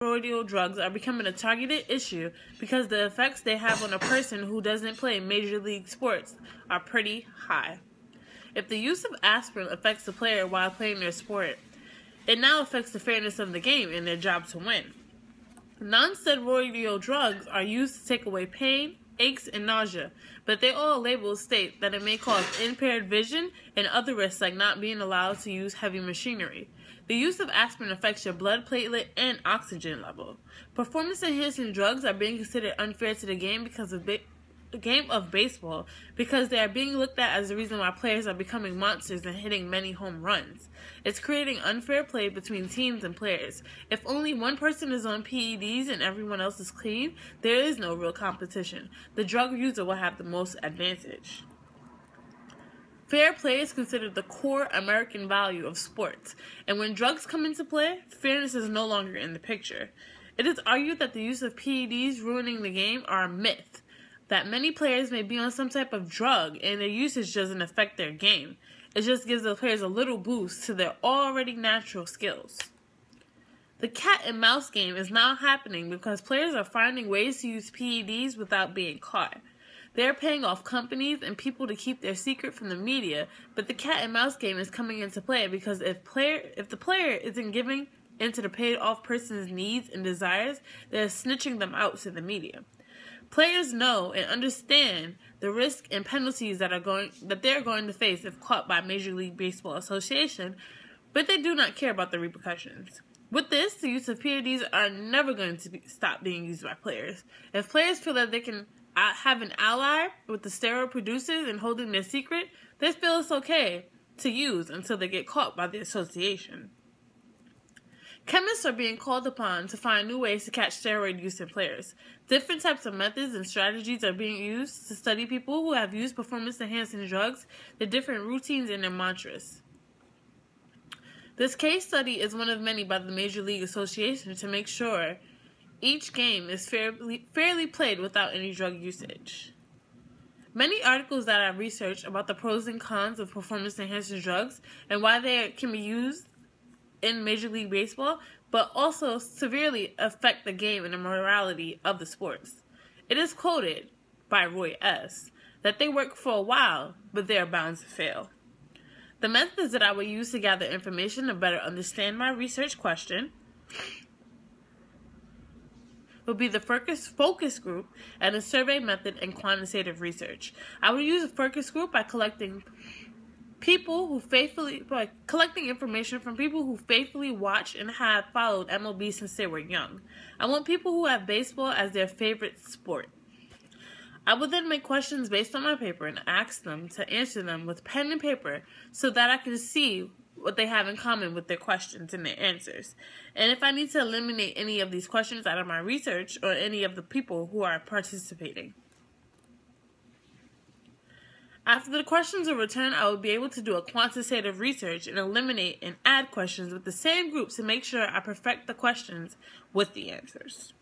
steroidal drugs are becoming a targeted issue because the effects they have on a person who doesn't play major league sports are pretty high. If the use of aspirin affects the player while playing their sport, it now affects the fairness of the game and their job to win. Non-steroidal drugs are used to take away pain, aches, and nausea, but they all labels state that it may cause impaired vision and other risks like not being allowed to use heavy machinery. The use of aspirin affects your blood platelet and oxygen level. Performance-enhancing drugs are being considered unfair to the game of baseball because they are being looked at as the reason why players are becoming monsters and hitting many home runs. It's creating unfair play between teams and players. If only one person is on PEDs and everyone else is clean, there is no real competition. The drug user will have the most advantage. Fair play is considered the core American value of sports, and when drugs come into play, fairness is no longer in the picture. It is argued that the use of PEDs ruining the game are a myth, that many players may be on some type of drug and their usage doesn't affect their game. It just gives the players a little boost to their already natural skills. The cat and mouse game is now happening because players are finding ways to use PEDs without being caught. They're paying off companies and people to keep their secret from the media, but the cat and mouse game is coming into play because if the player isn't giving into the paid off person's needs and desires, they're snitching them out to the media. Players know and understand the risk and penalties that they're going to face if caught by Major League Baseball Association, but they do not care about the repercussions. With this, the use of PEDs are never going to stop being used by players. If players feel that they can have an ally with the steroid producers and holding their secret, they feel it's okay to use until they get caught by the association. Chemists are being called upon to find new ways to catch steroid use in players. Different types of methods and strategies are being used to study people who have used performance-enhancing drugs, their different routines, and their mantras. This case study is one of many by the Major League Association to make sure each game is fairly played without any drug usage. Many articles that I've researched about the pros and cons of performance-enhancing drugs and why they can be used in Major League Baseball, but also severely affect the game and the morality of the sports. It is quoted by Roy S. that they work for a while, but they are bound to fail. The methods that I will use to gather information to better understand my research question will be the focus group and a survey method and quantitative research. I will use a focus group by collecting information from people who faithfully watch and have followed MLB since they were young. I want people who have baseball as their favorite sport. I will then make questions based on my paper and ask them to answer them with pen and paper so that I can see what they have in common with their questions and their answers. And if I need to eliminate any of these questions out of my research or any of the people who are participating. After the questions are returned, I will be able to do a quantitative research and eliminate and add questions with the same group to make sure I perfect the questions with the answers.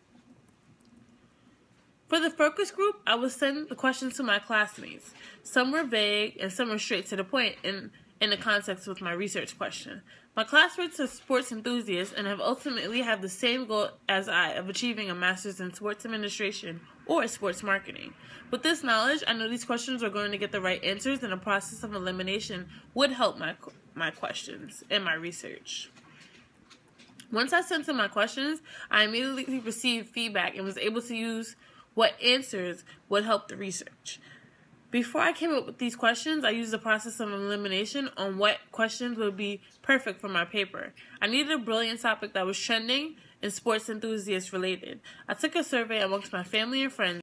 For the focus group, I will send the questions to my classmates. Some were vague and some were straight to the point in the context with my research question. My classmates are sports enthusiasts and have ultimately had the same goal as I of achieving a master's in sports administration or sports marketing. With this knowledge, I know these questions are going to get the right answers, and the process of elimination would help my questions and my research. Once I sent in my questions, I immediately received feedback and was able to use what answers would help the research. Before I came up with these questions, I used the process of elimination on what questions would be perfect for my paper. I needed a brilliant topic that was trending and sports enthusiast related. I took a survey amongst my family and friends